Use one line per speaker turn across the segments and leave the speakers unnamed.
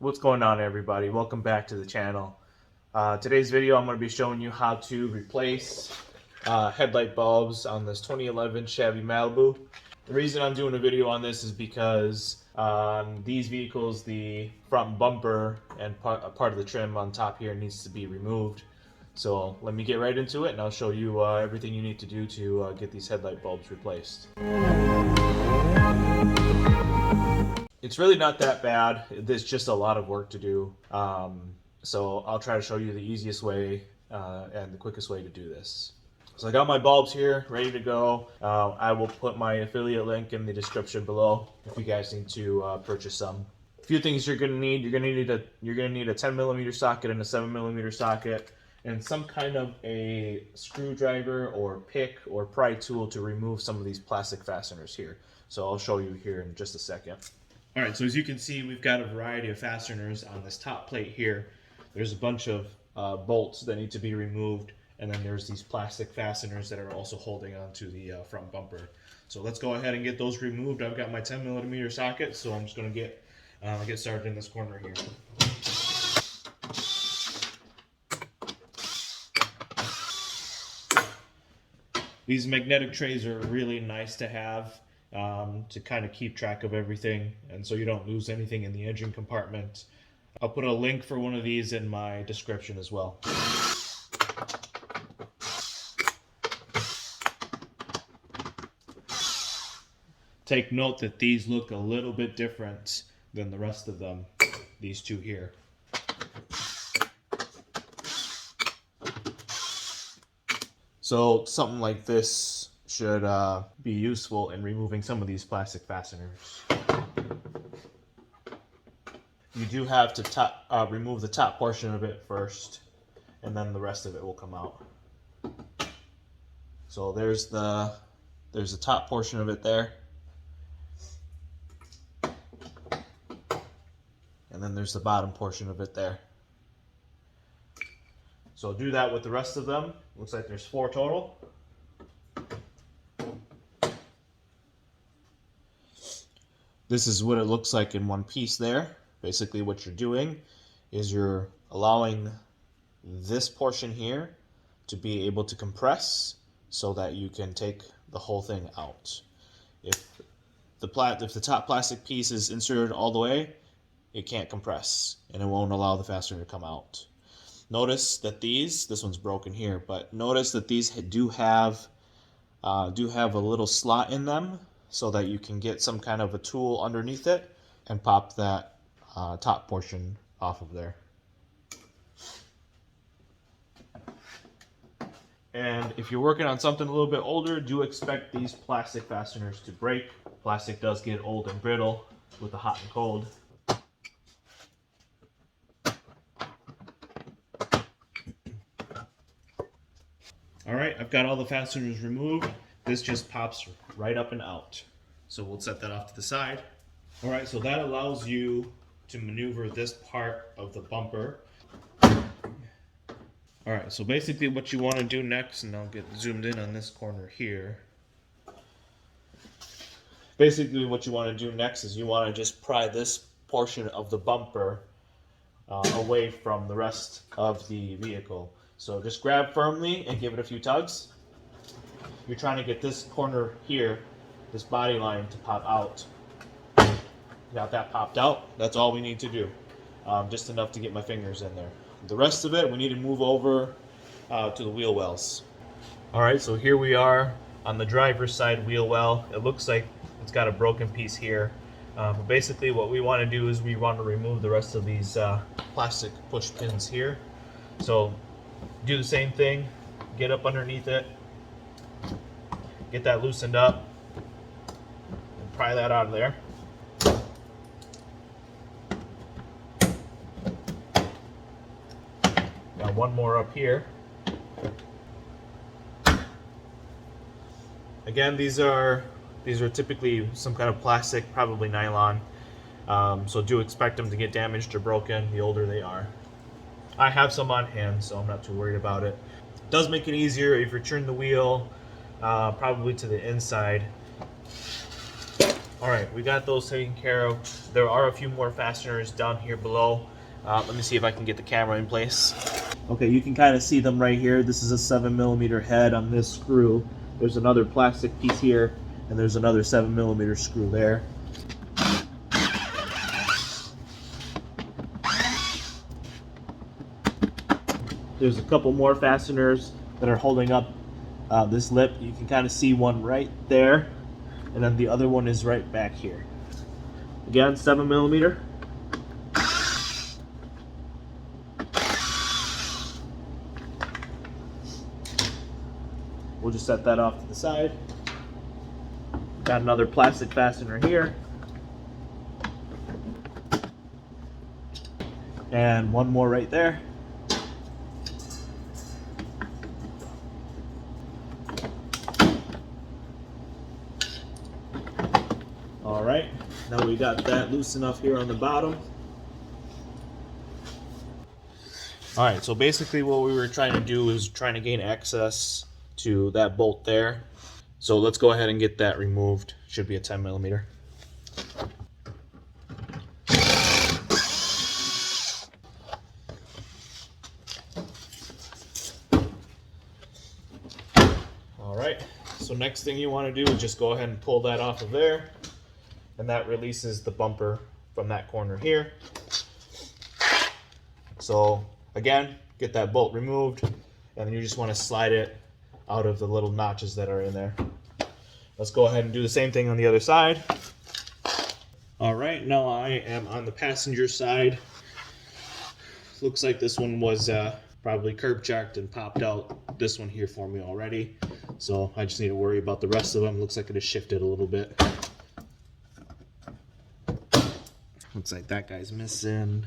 What's going on, everybody? Welcome back to the channel. Today's video I'm going to be showing you how to replace headlight bulbs on this 2011 Chevy Malibu. The reason I'm doing a video on this is because on these vehicles the front bumper and part of the trim on top here needs to be removed. So let me get right into it and I'll show you everything you need to do to get these headlight bulbs replaced. It's really not that bad. There's just a lot of work to do. So I'll try to show you the easiest way and the quickest way to do this. So I got my bulbs here ready to go. I will put my affiliate link in the description below if you guys need to purchase some. A few things you're gonna need. You're gonna need a 10mm socket and a 7mm socket, and some kind of a screwdriver or pick or pry tool to remove some of these plastic fasteners here. So I'll show you here in just a second. All right, so as you can see, we've got a variety of fasteners on this top plate here. There's a bunch of bolts that need to be removed, and then there's these plastic fasteners that are also holding onto the front bumper. So let's go ahead and get those removed. I've got my 10mm socket, so I'm just going to get started in this corner here. These magnetic trays are really nice to have. To kind of keep track of everything and so you don't lose anything in the engine compartment. I'll put a link for one of these in my description as well. Take note that these look a little bit different than the rest of them, these two here. So something like this should be useful in removing some of these plastic fasteners. You do have to remove the top portion of it first, and then the rest of it will come out. So there's the top portion of it there, and then there's the bottom portion of it there. So do that with the rest of them. Looks like there's 4 total. This is what it looks like in one piece there. Basically what you're doing is you're allowing this portion here to be able to compress so that you can take the whole thing out. If the top plastic piece is inserted all the way, it can't compress and it won't allow the fastener to come out. Notice that this one's broken here, but notice that these do have a little slot in them, so that you can get some kind of a tool underneath it and pop that top portion off of there. And if you're working on something a little bit older, do expect these plastic fasteners to break. Plastic does get old and brittle with the hot and cold. All right, I've got all the fasteners removed. This just pops right up and out. So we'll set that off to the side. All right, so that allows you to maneuver this part of the bumper. All right, so basically what you want to do next, and I'll get zoomed in on this corner here. Basically what you want to do next is you want to just pry this portion of the bumper away from the rest of the vehicle. So just grab firmly and give it a few tugs. You're trying to get this corner here, this body line, to pop out. Got that popped out. That's all we need to do. Just enough to get my fingers in there. The rest of it, we need to move over to the wheel wells. All right, so here we are on the driver's side wheel well. It looks like it's got a broken piece here. But basically what we want to do is we want to remove the rest of these plastic push pins here. So do the same thing. Get up underneath it. Get that loosened up and pry that out of there. Got one more up here. Again, these are typically some kind of plastic, probably nylon. So do expect them to get damaged or broken the older they are. I have some on hand, so I'm not too worried about it. It does make it easier if you turn the wheel probably to the inside. All right, we got those taken care of. There are a few more fasteners down here below. Let me see if I can get the camera in place. Okay, you can kind of see them right here. This is a 7mm head on this screw. There's another plastic piece here, and there's another 7mm screw there. There's a couple more fasteners that are holding up this lip. You can kind of see one right there, and then the other one is right back here. Again, 7mm. We'll just set that off to the side. Got another plastic fastener here. And one more right there. All right, now we got that loose enough here on the bottom. All right, so basically what we were trying to do is trying to gain access to that bolt there. So let's go ahead and get that removed. Should be a 10mm. All right, so next thing you want to do is just go ahead and pull that off of there, and that releases the bumper from that corner here. So again, get that bolt removed, and then you just want to slide it out of the little notches that are in there. Let's go ahead and do the same thing on the other side. All right, now I am on the passenger side. Looks like this one was probably curb checked and popped out this one here for me already. So I just need to worry about the rest of them. Looks like it has shifted a little bit. Looks like that guy's missing.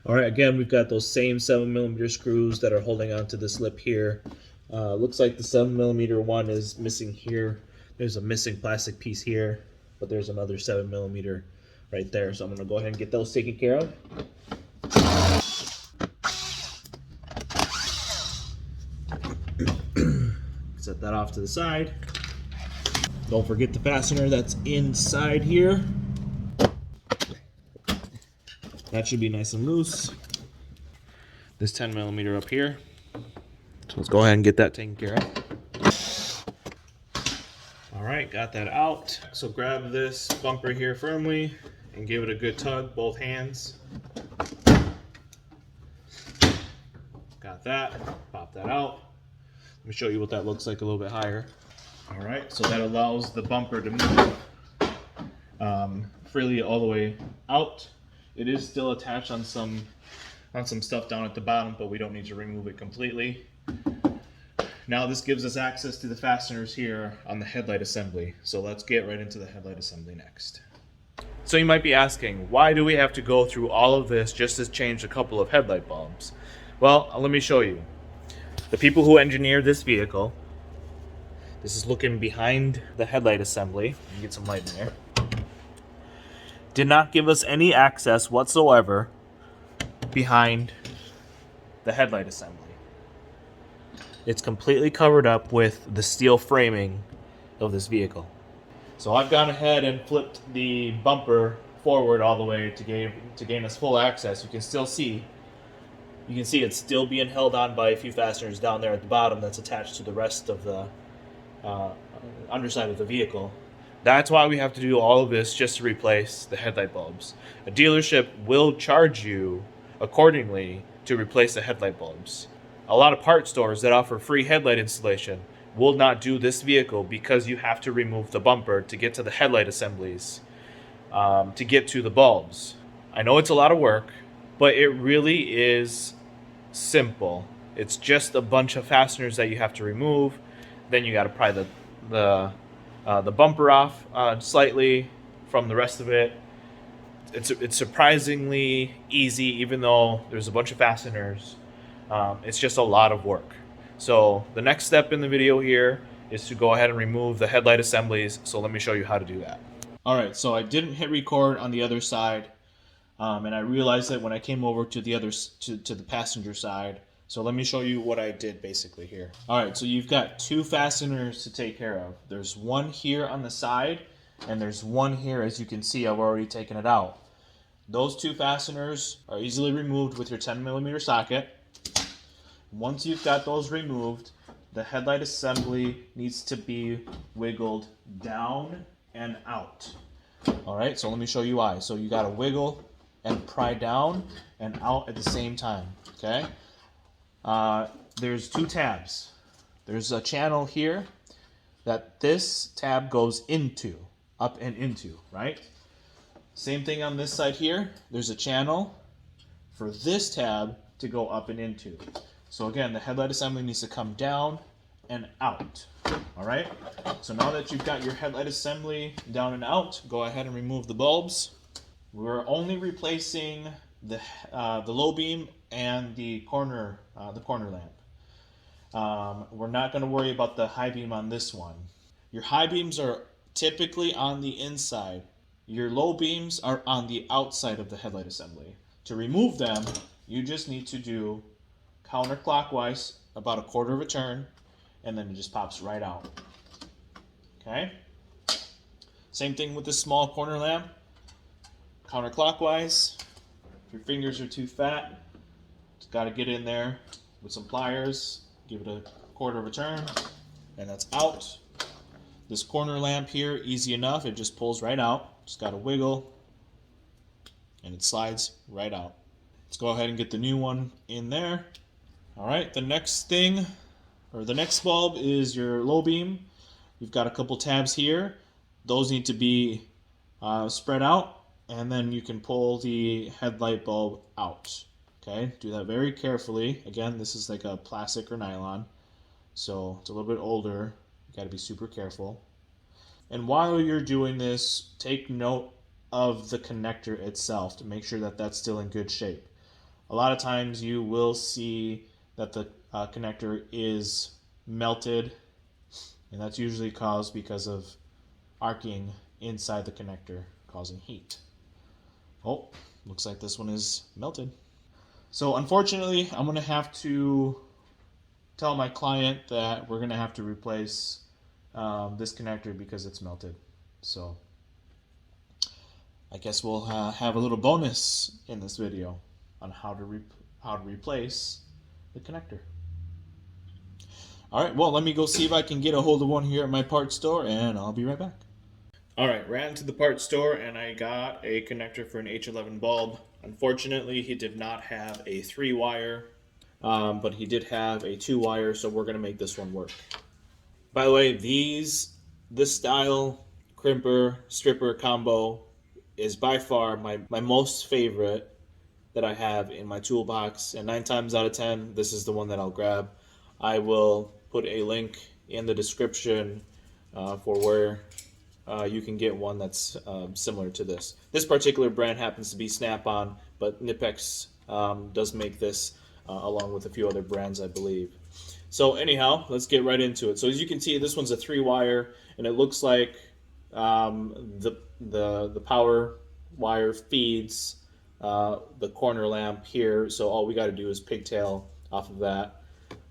All right, again, we've got those same 7mm screws that are holding onto this lip here. Looks like the 7mm one is missing here. There's a missing plastic piece here, but there's another 7mm right there. So I'm gonna go ahead and get those taken care of. Set that off to the side. Don't forget the fastener that's inside here. That should be nice and loose. This 10mm up here. So let's go ahead and get that taken care of. All right, got that out. So grab this bumper here firmly and give it a good tug, both hands. Got that, pop that out. Let me show you what that looks like a little bit higher. All right, so that allows the bumper to move freely all the way out. It is still attached on some stuff down at the bottom, but we don't need to remove it completely. Now this gives us access to the fasteners here on the headlight assembly. So let's get right into the headlight assembly next. So you might be asking, why do we have to go through all of this just to change a couple of headlight bulbs? Well, let me show you. The people who engineered this vehicle, this is looking behind the headlight assembly. Let me get some light in there. Did not give us any access whatsoever behind the headlight assembly. It's completely covered up with the steel framing of this vehicle. So I've gone ahead and flipped the bumper forward all the way to gain us full access. You can see it's still being held on by a few fasteners down there at the bottom that's attached to the rest of the underside of the vehicle. That's why we have to do all of this just to replace the headlight bulbs. A dealership will charge you accordingly to replace the headlight bulbs. A lot of part stores that offer free headlight installation will not do this vehicle because you have to remove the bumper to get to the headlight assemblies, to get to the bulbs. I know it's a lot of work, but it really is simple. It's just a bunch of fasteners that you have to remove. Then you got to pry the bumper off slightly from the rest of it. It's surprisingly easy, even though there's a bunch of fasteners. It's just a lot of work. So the next step in the video here is to go ahead and remove the headlight assemblies. So let me show you how to do that. All right, so I didn't hit record on the other side, and I realized that when I came over to the to the passenger side. So let me show you what I did basically here. All right, so you've got two fasteners to take care of. There's one here on the side, and there's one here. As you can see, I've already taken it out. Those two fasteners are easily removed with your 10mm socket. Once you've got those removed, the headlight assembly needs to be wiggled down and out. Alright, so let me show you why. So you gotta wiggle and pry down and out at the same time. Okay? There's two tabs. There's a channel here that this tab goes into, up and into, right? Same thing on this side here. There's a channel for this tab to go up and into. So again, the headlight assembly needs to come down and out. All right. So now that you've got your headlight assembly down and out, go ahead and remove the bulbs. We're only replacing the low beam and the corner lamp. We're not going to worry about the high beam on this one. Your high beams are typically on the inside. Your low beams are on the outside of the headlight assembly. To remove them, you just need to do counterclockwise about a quarter of a turn, and then it just pops right out. Okay? Same thing with this small corner lamp. Counterclockwise. If your fingers are too fat, just got to get in there with some pliers, give it a quarter of a turn, and that's out. This corner lamp here, easy enough. It just pulls right out. Just got to wiggle, and it slides right out. Let's go ahead and get the new one in there. All right, the next thing, or the next bulb, is your low beam. You've got a couple tabs here. Those need to be spread out, and then you can pull the headlight bulb out. Okay, do that very carefully. Again, this is like a plastic or nylon, so it's a little bit older. You got to be super careful. And while you're doing this, take note of the connector itself to make sure that that's still in good shape. A lot of times you will see that the connector is melted, and that's usually caused because of arcing inside the connector, causing heat. Oh, looks like this one is melted. So unfortunately, I'm going to have to tell my client that we're going to have to replace this connector because it's melted. So I guess we'll have a little bonus in this video on how to replace the connector. All right, well, let me go see if I can get a hold of one here at my parts store, and I'll be right back. All right, ran to the parts store, and I got a connector for an H11 bulb. Unfortunately, he did not have a 3-wire, but he did have a 2-wire, so we're going to make this one work. By the way, this style crimper stripper combo is by far my most favorite that I have in my toolbox, and 9 times out of 10, this is the one that I'll grab. I will put a link in the description for where you can get one that's similar to this. This particular brand happens to be Snap-on, but Nipex does make this along with a few other brands, I believe. So anyhow, let's get right into it. So as you can see, this one's a 3-wire, and it looks like the power wire feeds the corner lamp here. So all we got to do is pigtail off of that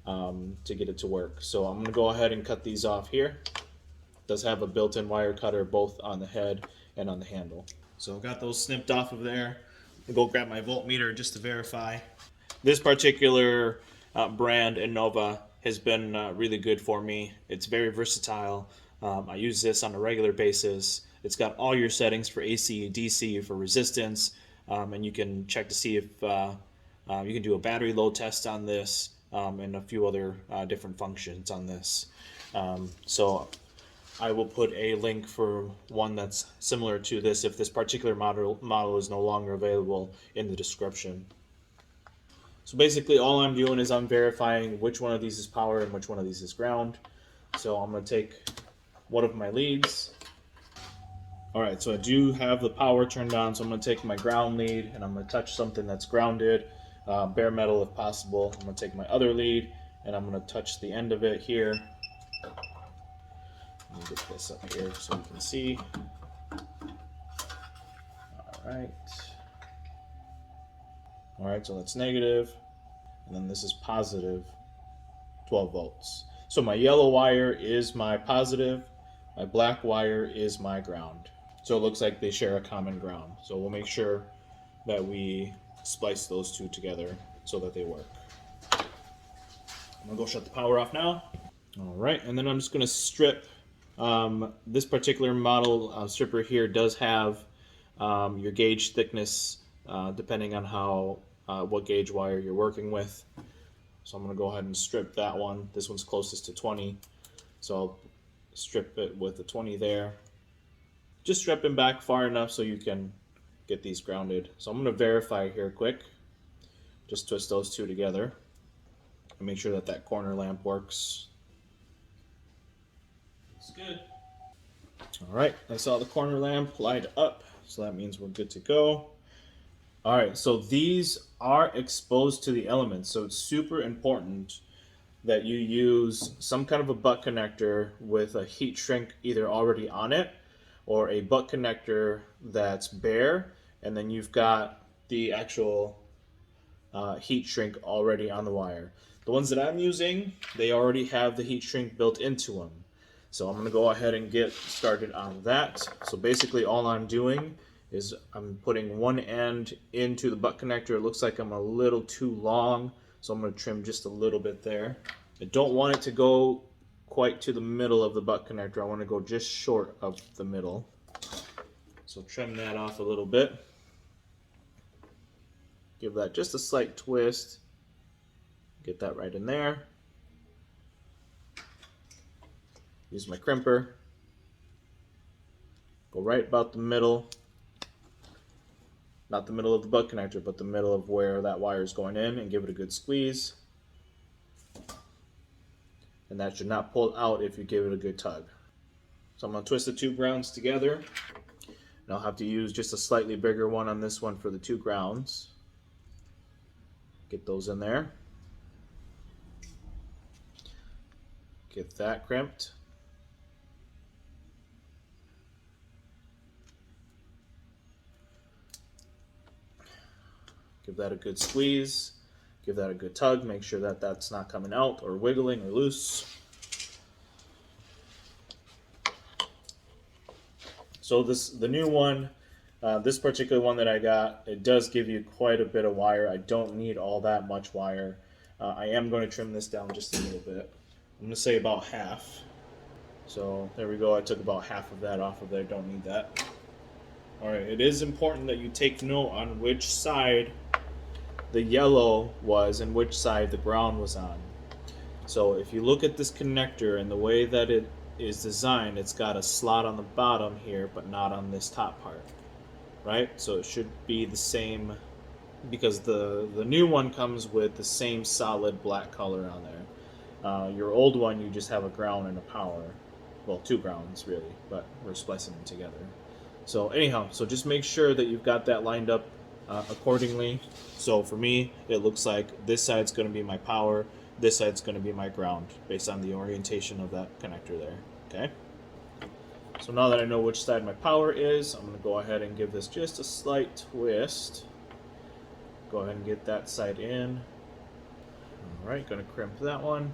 to get it to work. So I'm going to go ahead and cut these off here. It does have a built-in wire cutter both on the head and on the handle. So I've got those snipped off of there. I'll go grab my voltmeter just to verify. This particular brand, Innova, has been really good for me. It's very versatile. I use this on a regular basis. It's got all your settings for AC, DC, for resistance, and you can check to see if you can do a battery load test on this, and a few other different functions on this. So I will put a link for one that's similar to this if this particular model is no longer available in the description. So basically all I'm doing is I'm verifying which one of these is power and which one of these is ground. So I'm going to take one of my leads. Alright, so I do have the power turned on, so I'm going to take my ground lead and I'm going to touch something that's grounded, bare metal if possible. I'm going to take my other lead and I'm going to touch the end of it here. Let me get this up here so you can see. Alright, so that's negative, and then this is positive 12 volts. So my yellow wire is my positive, My black wire is my ground. So it looks like they share a common ground. So we'll make sure that we splice those two together so that they work. I'm gonna go shut the power off now. All right, and then I'm just gonna strip. This particular model stripper here does have your gauge thickness depending on how what gauge wire you're working with. So I'm gonna go ahead and strip that one. This one's closest to 20, so I'll strip it with the 20 there. Just strip them back far enough so you can get these grounded. So I'm gonna verify here quick. Just twist those two together and make sure that that corner lamp works. It's good. All right, I saw the corner lamp light up, so that means we're good to go. All right, so these are exposed to the elements, so it's super important that you use some kind of a butt connector with a heat shrink either already on it or a butt connector that's bare, and then you've got the actual heat shrink already on the wire. The ones that I'm using, they already have the heat shrink built into them. So I'm gonna go ahead and get started on that. So basically all I'm doing is I'm putting one end into the butt connector. It looks like I'm a little too long, so I'm gonna trim just a little bit there. I don't want it to go quite to the middle of the butt connector. I wanna go just short of the middle. So trim that off a little bit. Give that just a slight twist. Get that right in there. Use my crimper. Go right about the middle. Not the middle of the butt connector, but the middle of where that wire is going in, and give it a good squeeze. And that should not pull out if you give it a good tug. So I'm going to twist the two grounds together. And I'll have to use just a slightly bigger one on this one for the two grounds. Get those in there. Get that crimped. Give that a good squeeze. Give that a good tug. Make sure that that's not coming out or wiggling or loose. So the new one, this particular one that I got, it does give you quite a bit of wire. I don't need all that much wire. I am going to trim this down just a little bit. I'm going to say about half. So there we go. I took about half of that off of there. Don't need that. All right. It is important that you take note on which side the yellow was and which side the brown was on. So if you look at this connector and the way that it is designed, it's got a slot on the bottom here, but not on this top part, right? So it should be the same, because the new one comes with the same solid black color on there. Your old one, you just have a ground and a power. Well, two grounds really, but we're splicing them together. So anyhow, so just make sure that you've got that lined up accordingly. So for me, it looks like this side's going to be my power, this side's going to be my ground, based on the orientation of that connector there. Okay. So now that I know which side my power is, I'm going to go ahead and give this just a slight twist. Go ahead and get that side in. All right, going to crimp that one.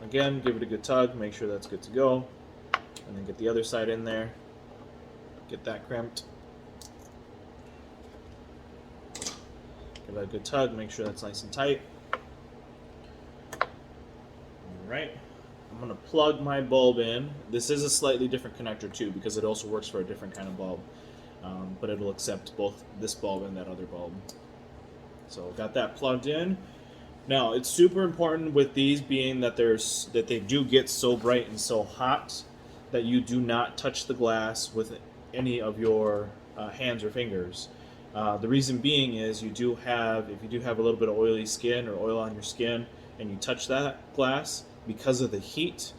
Again, give it a good tug, make sure that's good to go. And then get the other side in there. Get that crimped. Give that a good tug, make sure that's nice and tight. Alright, I'm going to plug my bulb in. This is a slightly different connector too, because it also works for a different kind of bulb. But it'll accept both this bulb and that other bulb. So got that plugged in. Now it's super important with these being that they do get so bright and so hot that you do not touch the glass with any of your hands or fingers. The reason being is if you do have a little bit of oily skin or oil on your skin and you touch that glass, because of the heat,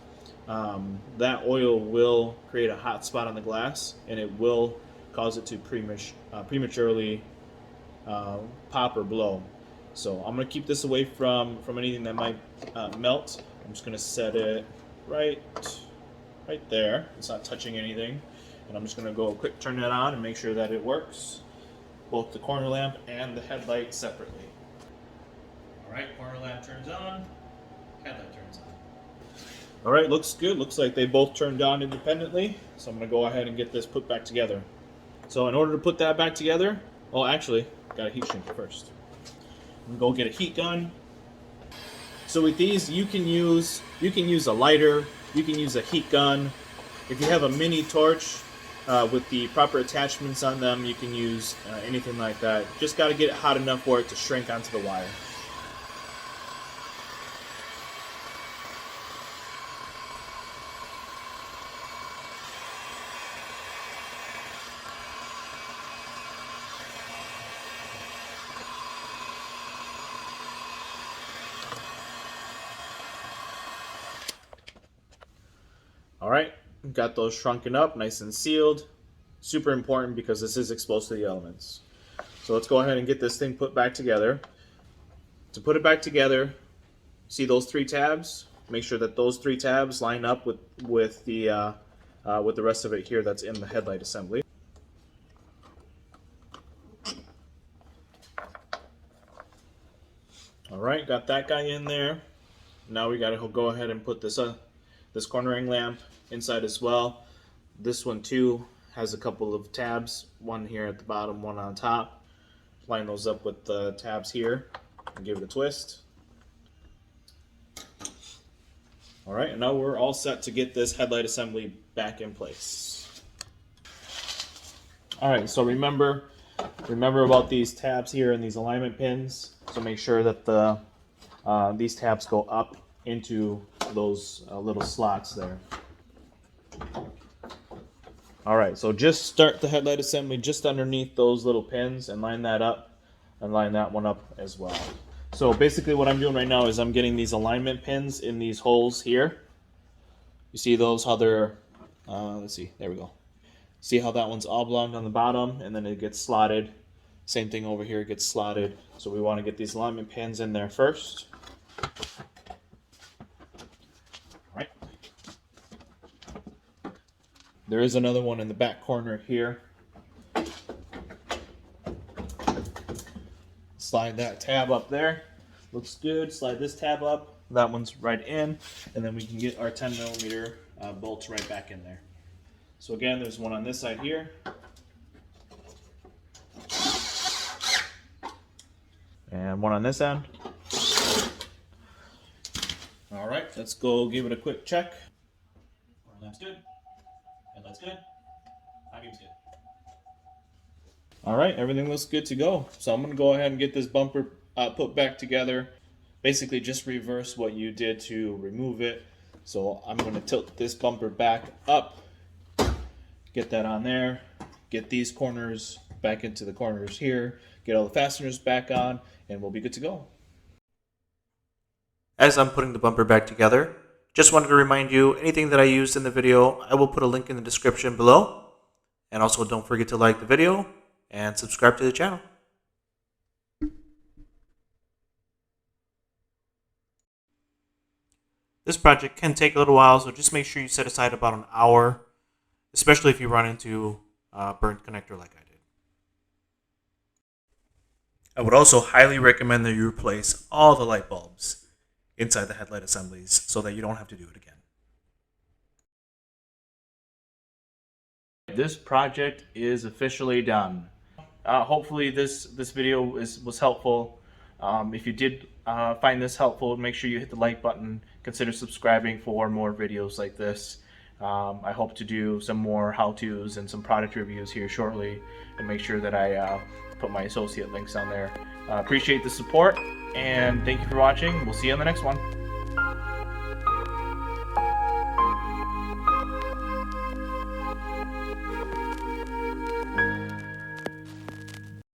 that oil will create a hot spot on the glass and it will cause it to prematurely pop or blow. So I'm going to keep this away from anything that might melt. I'm just going to set it right there. It's not touching anything. And I'm just going to go quick turn that on and make sure that it works. Both the corner lamp and the headlight separately. Alright, corner lamp turns on. headlight turns on. All right, looks good. Looks like they both turned on independently. So I'm gonna go ahead and get this put back together. So in order to put that back together, well, actually, gotta heat shrink it first. I'm gonna go get a heat gun. So with these, you can use a lighter, you can use a heat gun. If you have a mini torch with the proper attachments on them, you can use anything like that. Just got to get it hot enough for it to shrink onto the wire. All right, got those shrunken up, nice and sealed. Super important because this is exposed to the elements. So let's go ahead and get this thing put back together. To put it back together, see those 3 tabs? Make sure that those 3 tabs line up with the rest of it here that's in the headlight assembly. All right, got that guy in there. Now we got to go ahead and put this cornering lamp inside as well. This one too has a couple of tabs, one here at the bottom, one on top. Line those up with the tabs here and give it a twist. All right, and now we're all set to get this headlight assembly back in place. All right, so remember about these tabs here and these alignment pins. So make sure that these tabs go up into those little slots there. All right, so just start the headlight assembly just underneath those little pins and line that up and line that one up as well. So basically what I'm doing right now is I'm getting these alignment pins in these holes here. You see those, how they're, let's see, there we go. See how that one's oblong on the bottom and then it gets slotted. Same thing over here, it gets slotted. So we want to get these alignment pins in there first. There is another one in the back corner here. Slide that tab up there. Looks good. Slide this tab up. That one's right in. And then we can get our 10mm bolts right back in there. So again, there's one on this side here. And one on this end. All right, let's go give it a quick check. That's good. Headlight's good. High-beam's good. All right, everything looks good to go. So I'm going to go ahead and get this bumper put back together. Basically, just reverse what you did to remove it. So I'm going to tilt this bumper back up. Get that on there. Get these corners back into the corners here. Get all the fasteners back on, and we'll be good to go.
As I'm putting the bumper back together, just wanted to remind you, anything that I used in the video, I will put a link in the description below. And also don't forget to like the video and subscribe to the channel. This project can take a little while, so just make sure you set aside about an hour, especially if you run into a burnt connector like I did. I would also highly recommend that you replace all the light bulbs inside the headlight assemblies so that you don't have to do it again.
This project is officially done. Hopefully this video was helpful. If you did find this helpful, make sure you hit the like button. Consider subscribing for more videos like this. I hope to do some more how-tos and some product reviews here shortly, and make sure that I put my associate links on there. Appreciate the support, and thank you for watching. We'll see you on the next one.